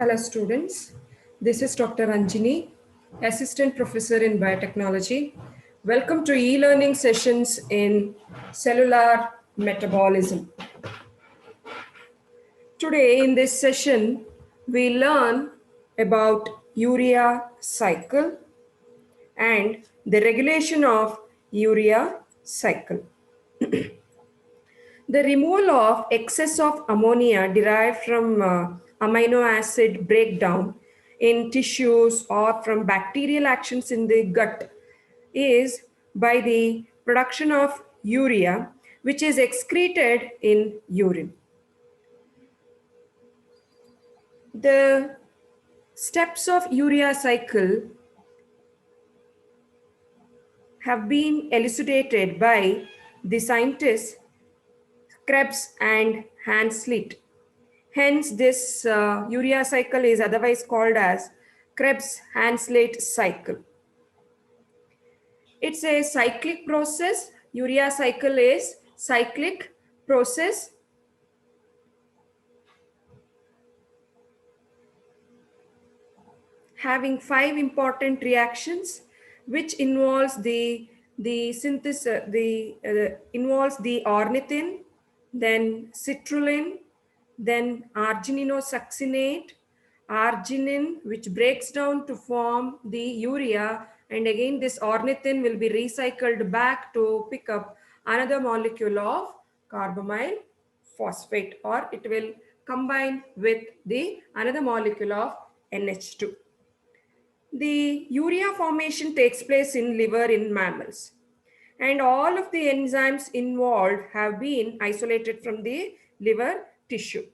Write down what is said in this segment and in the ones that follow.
Hello students, this is Dr. Anjini, Assistant Professor in Biotechnology. Welcome to e-learning sessions in cellular metabolism. Today in this session, we learn about urea cycle and the regulation of urea cycle. The removal of excess of ammonia derived from amino acid breakdown in tissues or from bacterial actions in the gut is by the production of urea, which is excreted in urine. The steps of urea cycle have been elucidated by the scientists Krebs and Hanslitt. Hence, this urea cycle is otherwise called as Krebs-Hanslitt cycle. It's a cyclic process. Urea cycle is cyclic process having 5 important reactions, which involves the synthesis involves the ornithine, then citrulline, then argininosuccinate, arginine, which breaks down to form the urea, and again this ornithine will be recycled back to pick up another molecule of carbamyl phosphate, or it will combine with the another molecule of NH2. The urea formation takes place in liver in mammals, and all of the enzymes involved have been isolated from the liver tissue.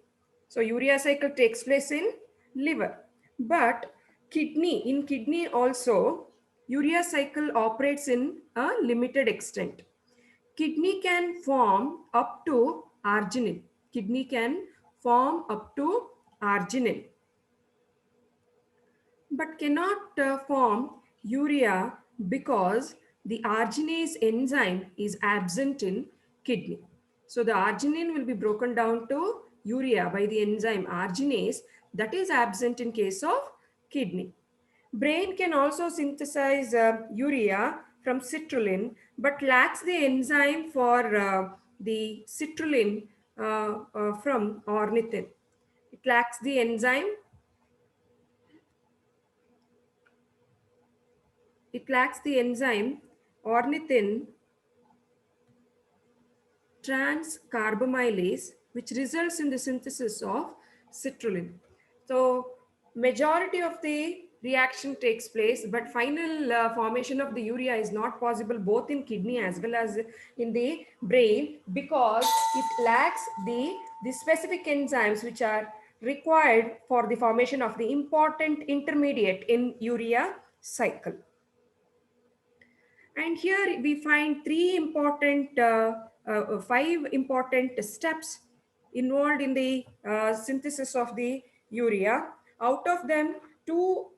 So urea cycle takes place in liver, but in kidney also urea cycle operates in a limited extent. Kidney can form up to arginine. Kidney can form up to arginine, but cannot form urea because the arginase enzyme is absent in kidney. So the arginine will be broken down to urea by the enzyme arginase that is absent in case of kidney. Brain can also synthesize urea from citrulline but lacks the enzyme for the citrulline from ornithine. It lacks the enzyme ornithine transcarbamylase, which results in the synthesis of citrulline. So majority of the reaction takes place, but final formation of the urea is not possible both in kidney as well as in the brain because it lacks the specific enzymes which are required for the formation of the important intermediate in urea cycle. And here we find five important steps involved in the synthesis of the urea. Out of them, 2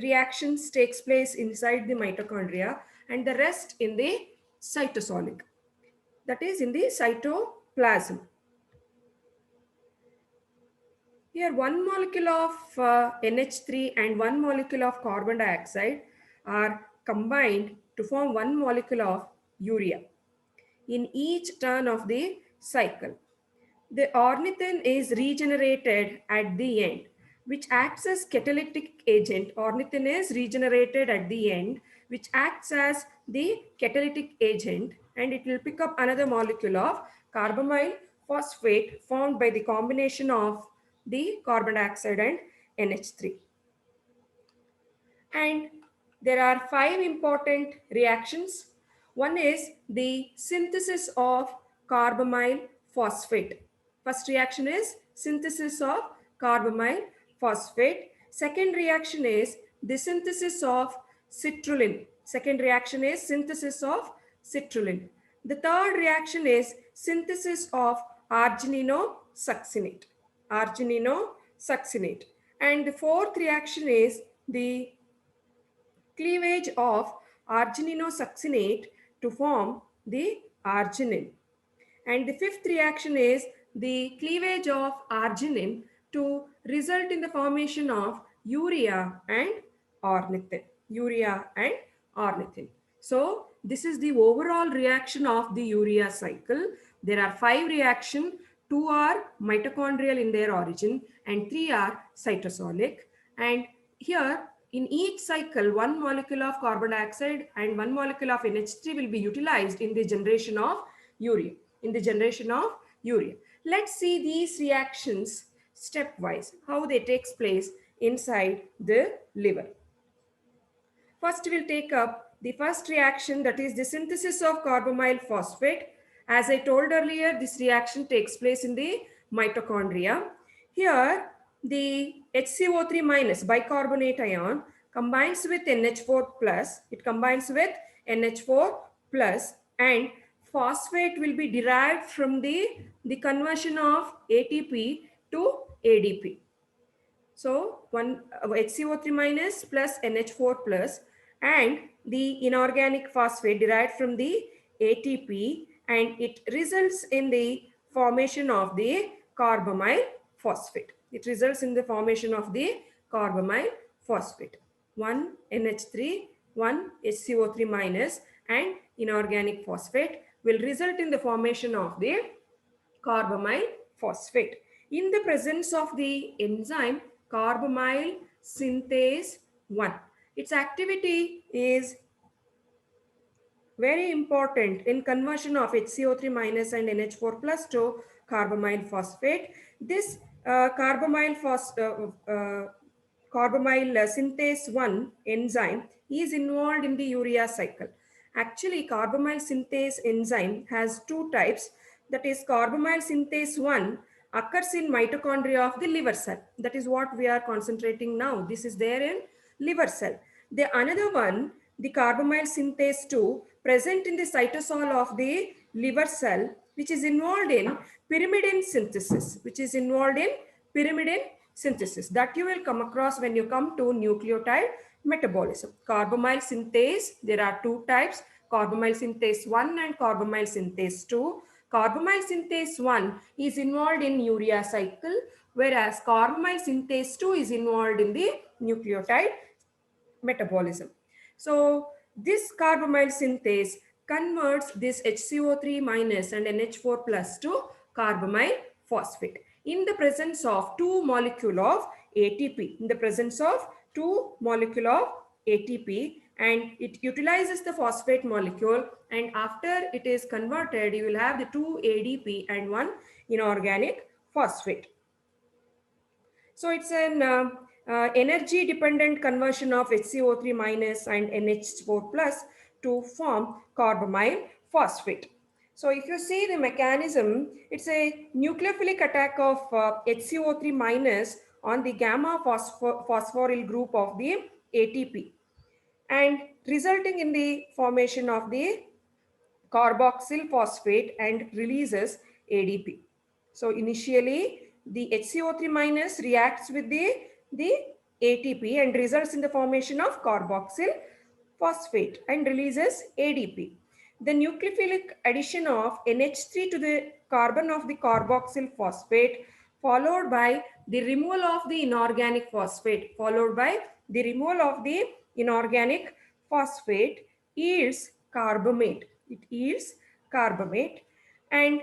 reactions takes place inside the mitochondria and the rest in the cytosolic, that is in the cytoplasm. Here, 1 molecule of NH3 and 1 molecule of carbon dioxide are combined to form 1 molecule of urea in each turn of the cycle. The ornithine is regenerated at the end, which acts as catalytic agent. Ornithine is regenerated at the end, which acts as the catalytic agent, and it will pick up another molecule of carbamyl phosphate formed by the combination of the carbon dioxide and NH3. And there are 5 important reactions. One is the synthesis of carbamyl phosphate. First reaction is synthesis of carbamyl phosphate. Second reaction is the synthesis of citrulline. Second reaction is synthesis of citrulline. The third reaction is synthesis of argininosuccinate. Argininosuccinate. And the fourth reaction is the cleavage of argininosuccinate to form the arginine. And the fifth reaction is the cleavage of arginine to result in the formation of urea and ornithine. Urea and ornithine. So this is the overall reaction of the urea cycle. There are 5 reactions. 2 are mitochondrial in their origin and 3 are cytosolic. And here in each cycle, 1 molecule of carbon dioxide and 1 molecule of NH3 will be utilized in the generation of urea. Let's see these reactions stepwise, how they takes place inside the liver. First, we'll take up the first reaction, that is the synthesis of carbamyl phosphate. As I told earlier, this reaction takes place in the mitochondria. Here, the HCO3 minus bicarbonate ion combines with NH4 plus. It combines with NH4 plus, and phosphate will be derived from the conversion of ATP to ADP. So one HCO3 minus plus NH4 plus and the inorganic phosphate derived from the ATP, and it results in the formation of the carbamyl phosphate. It results in the formation of the carbamyl phosphate. One NH3, one HCO3 minus and inorganic phosphate will result in the formation of the carbamyl phosphate. In the presence of the enzyme carbamyl synthase 1, its activity is very important in conversion of HCO3 minus and NH4 plus to carbamyl phosphate. This carbamyl synthase 1 enzyme is involved in the urea cycle. Actually, carbamyl synthase enzyme has 2 types. That is, carbamyl synthase 1 occurs in mitochondria of the liver cell. That is what we are concentrating now. This is there in liver cell. The another one, the carbamyl synthase 2, present in the cytosol of the liver cell, which is involved in pyrimidine synthesis, that you will come across when you come to nucleotide metabolism. Carbamyl synthase, there are 2 types, carbamyl synthase 1 and carbamyl synthase 2. Carbamyl synthase 1 is involved in urea cycle, whereas carbamyl synthase 2 is involved in the nucleotide metabolism. So this carbamyl synthase converts this HCO3 minus and NH4 plus to carbamyl phosphate in the presence of 2 molecule of ATP. And it utilizes the phosphate molecule, and after it is converted, you will have the 2 ADP and 1 inorganic phosphate. So it's an energy dependent conversion of HCO3 minus and NH4 plus to form carbamyl phosphate. So if you see the mechanism, it's a nucleophilic attack of HCO3 minus on the gamma phosphoryl group of the ATP, and resulting in the formation of the carboxyl phosphate and releases ADP. So initially the HCO3 minus reacts with the ATP and results in the formation of carboxyl phosphate and releases ADP. The nucleophilic addition of NH3 to the carbon of the carboxyl phosphate, followed by the removal of the inorganic phosphate, yields carbamate. And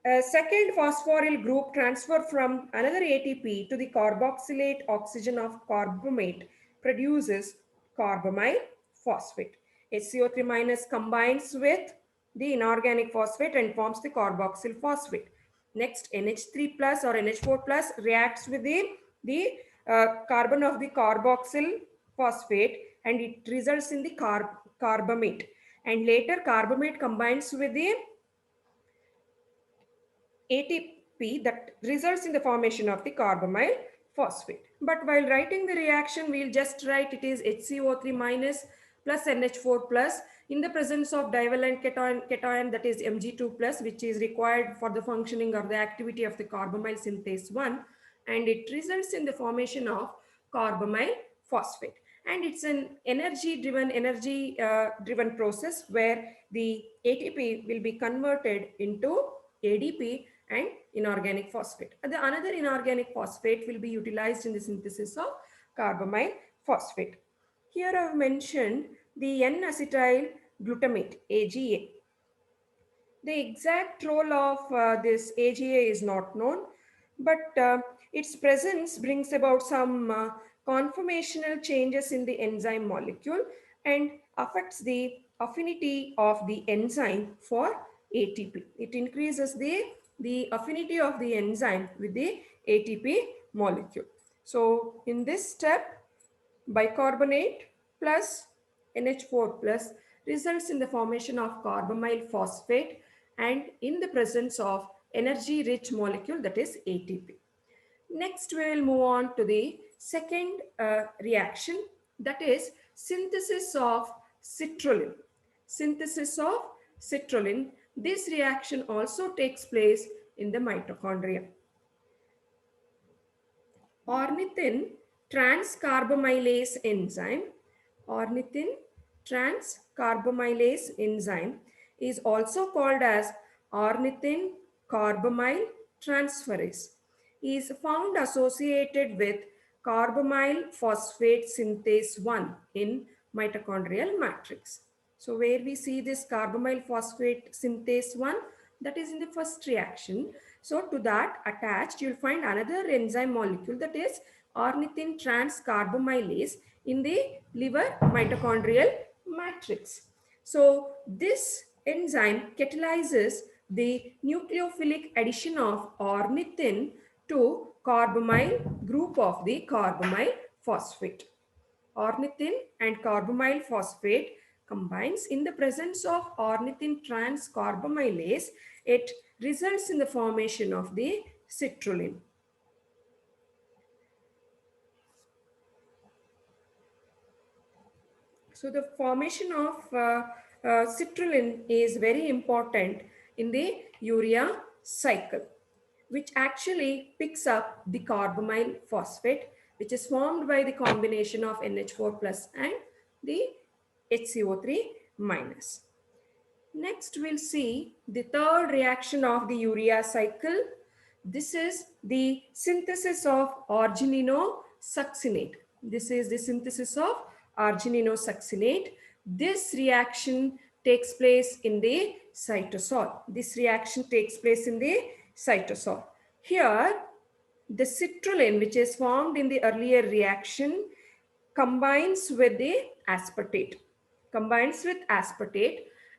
a second phosphoryl group transfer from another ATP to the carboxylate oxygen of carbamate produces carbamyl phosphate. HCO3 minus combines with the inorganic phosphate and forms the carboxyl phosphate. Next, NH3 plus or NH4 plus reacts with the carbon of the carboxyl phosphate, and it results in the carbamate. And later carbamate combines with the ATP that results in the formation of the carbamyl phosphate. But while writing the reaction, we'll just write it is HCO3 minus plus NH4 plus in the presence of divalent cation, that is Mg2 plus, which is required for the functioning or the activity of the carbamyl synthase 1, and it results in the formation of carbamyl phosphate. And it's an energy driven process where the ATP will be converted into ADP and inorganic phosphate. The another inorganic phosphate will be utilized in the synthesis of carbamyl phosphate. Here I have mentioned the N-acetyl glutamate, AGA. The exact role of this AGA is not known, but its presence brings about some conformational changes in the enzyme molecule and affects the affinity of the enzyme for ATP. It increases the affinity of the enzyme with the ATP molecule. So in this step, bicarbonate plus NH4 plus results in the formation of carbamyl phosphate and in the presence of energy rich molecule, that is ATP. Next we will move on to the second reaction, that is synthesis of citrulline. Synthesis of citrulline. This reaction also takes place in the mitochondria. Ornithine transcarbamylase enzyme, ornithine transcarbamylase enzyme is also called as ornithine carbamyl transferase, is found associated with carbamyl phosphate synthase 1 in mitochondrial matrix. So where we see this carbamyl phosphate synthase 1, that is in the first reaction. So to that attached, you'll find another enzyme molecule, that is ornithine transcarbamylase in the liver mitochondrial matrix. So this enzyme catalyzes the nucleophilic addition of ornithine to carbamyl group of the carbamyl phosphate. Ornithine and carbamyl phosphate combines in the presence of ornithine transcarbamylase. It results in the formation of the citrulline. So the formation of citrulline is very important in the urea cycle, which actually picks up the carbamyl phosphate, which is formed by the combination of NH4 plus and the HCO3 minus. Next, we'll see the third reaction of the urea cycle. This is the synthesis of argininosuccinate. This is the synthesis of argininosuccinate. This reaction takes place in the cytosol. This reaction takes place in the cytosol. Here, the citrulline, which is formed in the earlier reaction, combines with the aspartate,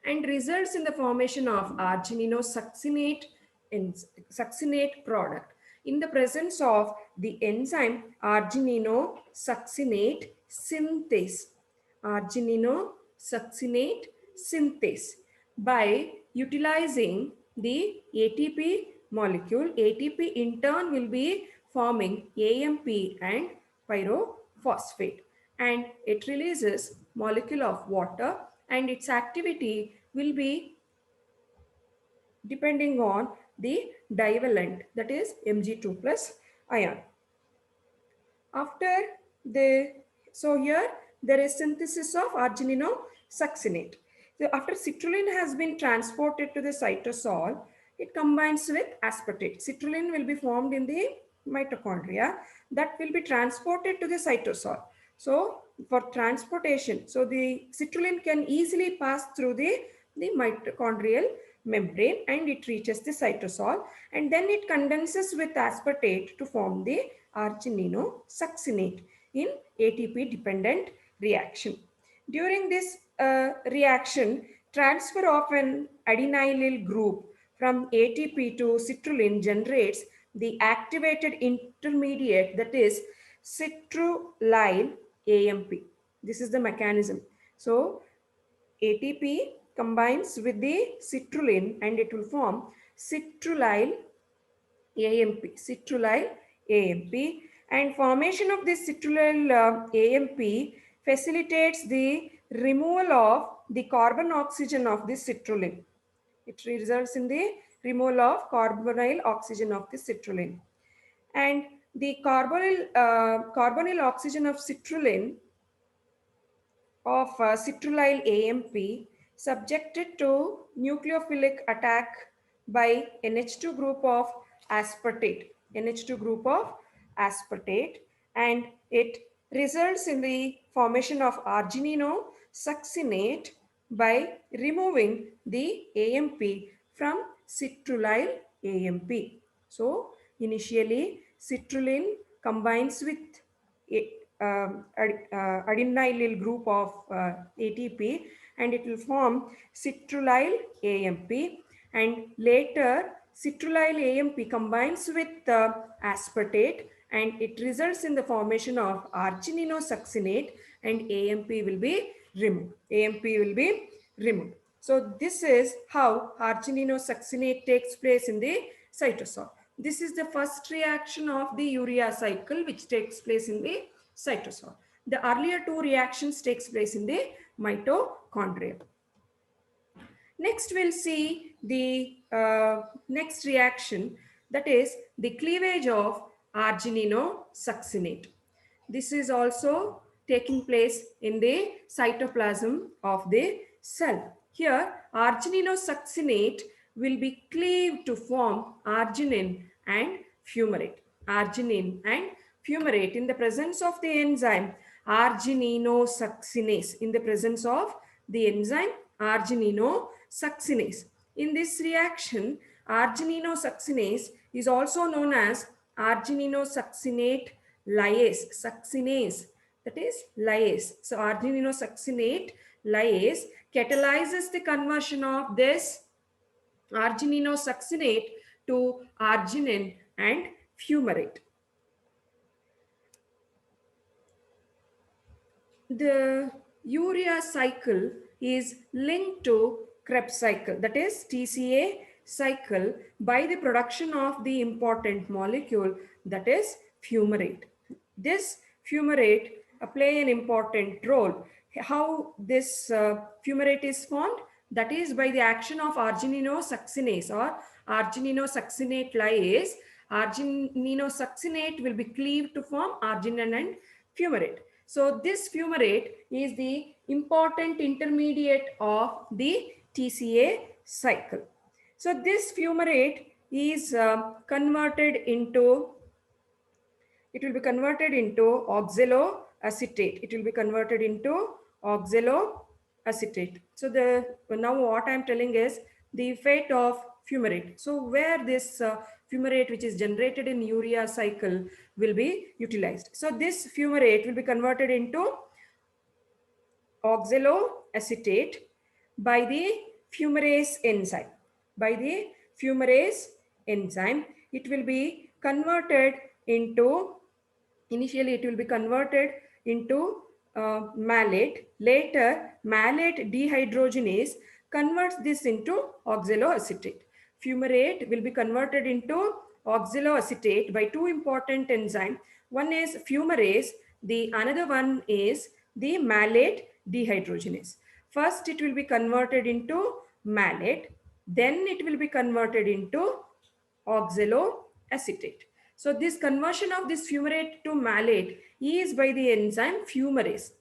and results in the formation of argininosuccinate succinate product in the presence of the enzyme argininosuccinate synthase. Argininosuccinate synthase. By utilizing the ATP molecule, ATP in turn will be forming AMP and pyrophosphate, and it releases molecule of water, and its activity will be depending on the divalent, that is Mg2 plus ion. After the, so here there is synthesis of argininosuccinate. So after citrulline has been transported to the cytosol, it combines with aspartate. Citrulline will be formed in the mitochondria, that will be transported to the cytosol. So for transportation, so the citrulline can easily pass through the mitochondrial membrane and it reaches the cytosol, and then it condenses with aspartate to form the argininosuccinate in ATP dependent reaction. During this reaction, transfer of an adenylyl group from ATP to citrulline generates the activated intermediate, that is citrulyl AMP. This is the mechanism. So ATP combines with the citrulline and it will form citrulyl AMP, and formation of this citrulyl AMP facilitates the removal of the carbon oxygen of the citrulline. It results in the removal of carbonyl oxygen of the citrulline, and the carbonyl oxygen of citrulline of citrulyl AMP subjected to nucleophilic attack by NH2 group of aspartate, NH2 group of aspartate, and it results in the formation of argininosuccinate by removing the AMP from citrulyl AMP. So initially citrulline combines with adenylyl group of ATP, and it will form citrulyl AMP, and later citrulyl AMP combines with aspartate, and it results in the formation of argininosuccinate, and AMP will be removed. AMP will be removed. So this is how argininosuccinate takes place in the cytosol. This is the first reaction of the urea cycle which takes place in the cytosol. The earlier two reactions takes place in the mitochondria. Next, we'll see the next reaction, that is the cleavage of argininosuccinate. This is also taking place in the cytoplasm of the cell. Here, argininosuccinate will be cleaved to form arginine and fumarate. Arginine and fumarate in the presence of the enzyme argininosuccinase. In the presence of the enzyme argininosuccinase. In this reaction, argininosuccinase is also known as argininosuccinate lyase, succinase, that is lyase. So argininosuccinate lyase catalyzes the conversion of this argininosuccinate to arginine and fumarate. The urea cycle is linked to Krebs cycle, that is TCA cycle, by the production of the important molecule, that is fumarate. This fumarate play an important role. How this fumarate is formed? That is by the action of argininosuccinase or argininosuccinate lyase. Argininosuccinate will be cleaved to form arginine and fumarate. So this fumarate is the important intermediate of the TCA cycle. So this fumarate is converted into, it will be converted into oxaloacetate. It will be converted into oxaloacetate. So now what I am telling is the fate of fumarate. So where this fumarate which is generated in urea cycle will be utilized. So this fumarate will be converted into oxaloacetate by the fumarase enzyme. By the fumarase enzyme, it will be converted into, initially it will be converted into malate. Later, malate dehydrogenase converts this into oxaloacetate. Fumarate will be converted into oxaloacetate by two important enzymes. One is fumarase, the another one is the malate dehydrogenase. First, it will be converted into malate, then it will be converted into oxaloacetate. So this conversion of this fumarate to malate is by the enzyme fumarase.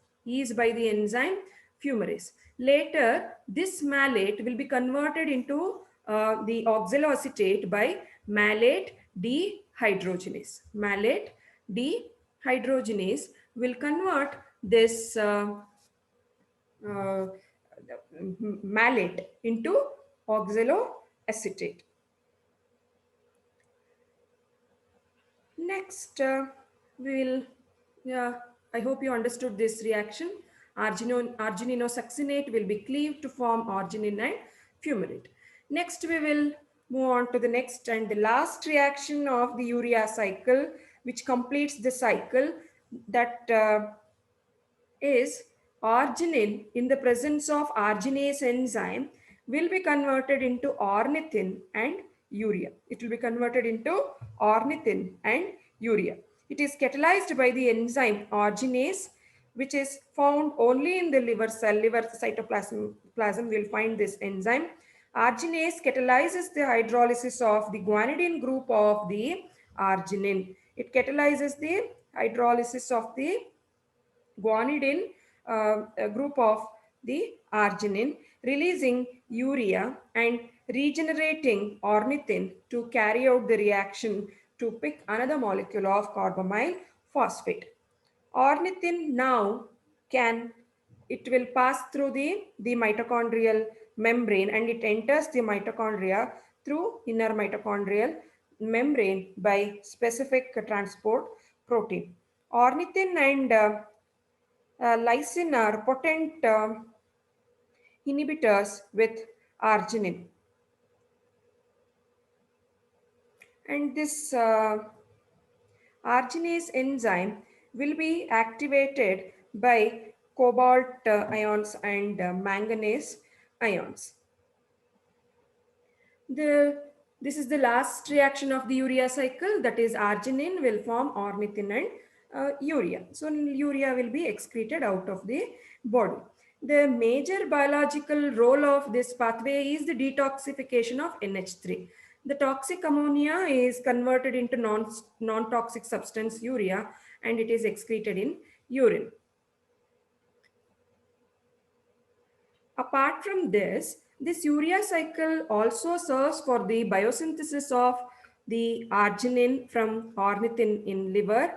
Later, this malate will be converted into the oxaloacetate by malate dehydrogenase. Malate dehydrogenase will convert this malate into oxaloacetate. Next, we will, I hope you understood this reaction. Argininosuccinate will be cleaved to form arginine and fumarate. Next, we will move on to the next and the last reaction of the urea cycle, which completes the cycle, that is arginine in the presence of arginase enzyme will be converted into ornithine and urea. It will be converted into ornithine and urea. It is catalyzed by the enzyme arginase, which is found only in the liver cell. Liver cytoplasm will find this enzyme. Arginase catalyzes the hydrolysis of the guanidine group of the arginine. It catalyzes the hydrolysis of the guanidine group of the arginine, releasing urea, and regenerating ornithine to carry out the reaction to pick another molecule of carbamyl phosphate. Ornithine now can, it will pass through the mitochondrial membrane and it enters the mitochondria through inner mitochondrial membrane by specific transport protein. Ornithine and lysine are potent inhibitors with arginine. And this arginase enzyme will be activated by cobalt ions and manganese ions. The, this is the last reaction of the urea cycle, that is arginine will form ornithine and urea. So urea will be excreted out of the body. The major biological role of this pathway is the detoxification of NH3. The toxic ammonia is converted into non-toxic substance urea and it is excreted in urine. Apart from this, this urea cycle also serves for the biosynthesis of the arginine from ornithine in liver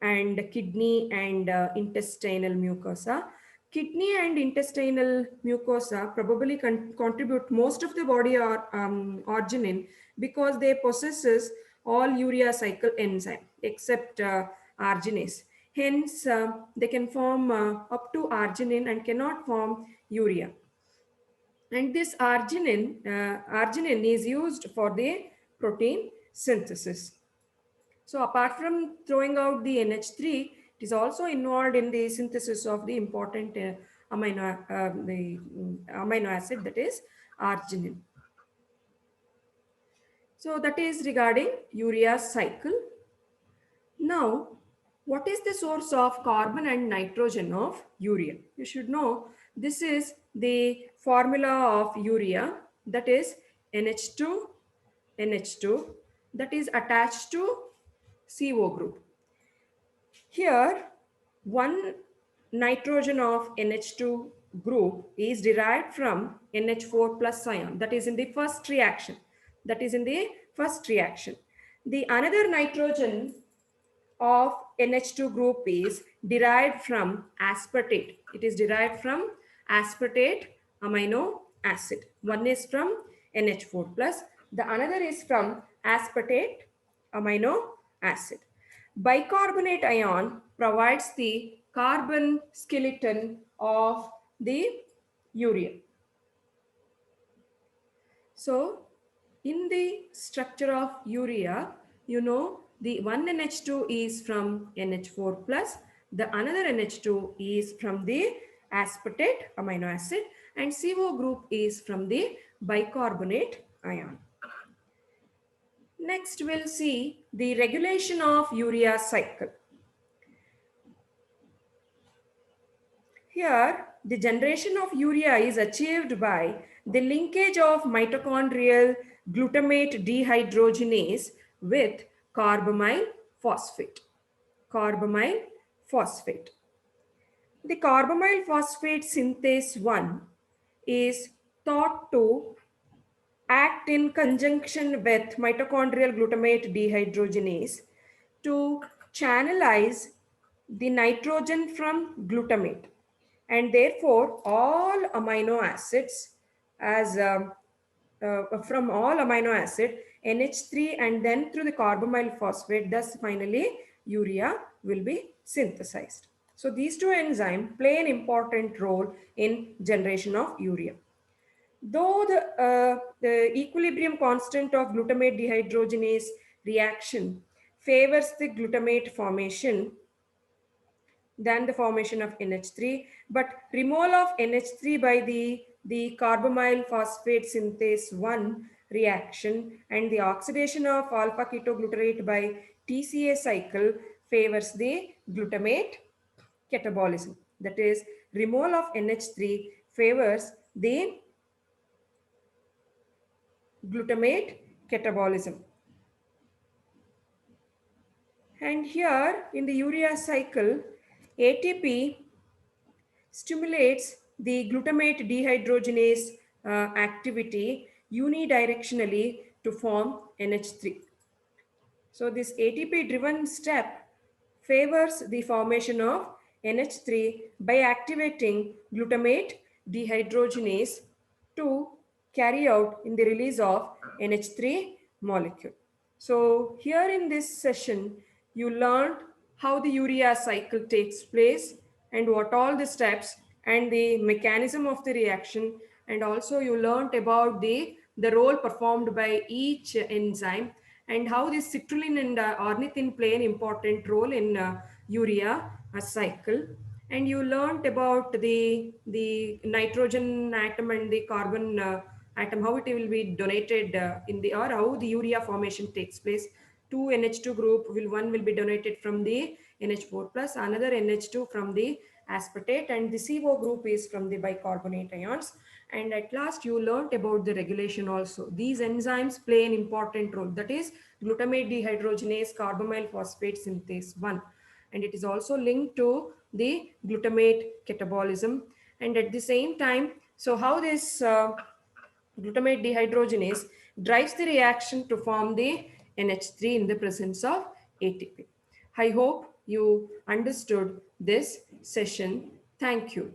and kidney and intestinal mucosa. Kidney and intestinal mucosa probably contribute most of the body arginine because they possesses all urea cycle enzyme except arginase. Hence, they can form up to arginine and cannot form urea. And this arginine is used for the protein synthesis. So apart from throwing out the NH3, it is also involved in the synthesis of the important amino acid, that is arginine. So that is regarding urea cycle. Now, what is the source of carbon and nitrogen of urea? You should know this is the formula of urea, that is NH2, NH2, that is attached to CO group. Here, one nitrogen of NH2 group is derived from NH4 plus ion, that is in the first reaction. That is in the first reaction. The another nitrogen of NH2 group is derived from aspartate. It is derived from aspartate amino acid. One is from NH4 plus, the another is from aspartate amino acid. Bicarbonate ion provides the carbon skeleton of the urea. So, in the structure of urea, you know, the one NH2 is from NH4 plus, the another NH2 is from the aspartate amino acid, and CO group is from the bicarbonate ion. Next, we'll see the regulation of urea cycle. Here, the generation of urea is achieved by the linkage of mitochondrial glutamate dehydrogenase with carbamyl phosphate. Carbamyl phosphate. The carbamyl phosphate synthase 1 is thought to act in conjunction with mitochondrial glutamate dehydrogenase to channelize the nitrogen from glutamate, and therefore all amino acids as from all amino acid NH3 and then through the carbamyl phosphate, thus finally urea will be synthesized. So these two enzymes play an important role in generation of urea. Though the equilibrium constant of glutamate dehydrogenase reaction favors the glutamate formation than the formation of NH3, but removal of NH3 by the carbamyl phosphate synthase 1 reaction and the oxidation of alpha ketoglutarate by TCA cycle favors the glutamate catabolism. That is, removal of NH3 favors the glutamate catabolism. And here in the urea cycle, ATP stimulates the glutamate dehydrogenase activity unidirectionally to form NH3. So this ATP driven step favors the formation of NH3 by activating glutamate dehydrogenase to carry out in the release of NH3 molecule. So here in this session, you learned how the urea cycle takes place and what all the steps and the mechanism of the reaction, and also you learned about the role performed by each enzyme and how this citrulline and ornithine play an important role in urea cycle. And you learned about the nitrogen atom and the carbon atom, how it will be donated in the, or how the urea formation takes place. Two NH2 group will, one will be donated from the NH4 plus, another NH2 from the aspartate, and the CO group is from the bicarbonate ions. And at last you learnt about the regulation also. These enzymes play an important role, that is glutamate dehydrogenase carbamyl phosphate synthase 1, and it is also linked to the glutamate catabolism. And at the same time, so how this glutamate dehydrogenase drives the reaction to form the NH3 in the presence of ATP. I hope you understood this session. Thank you.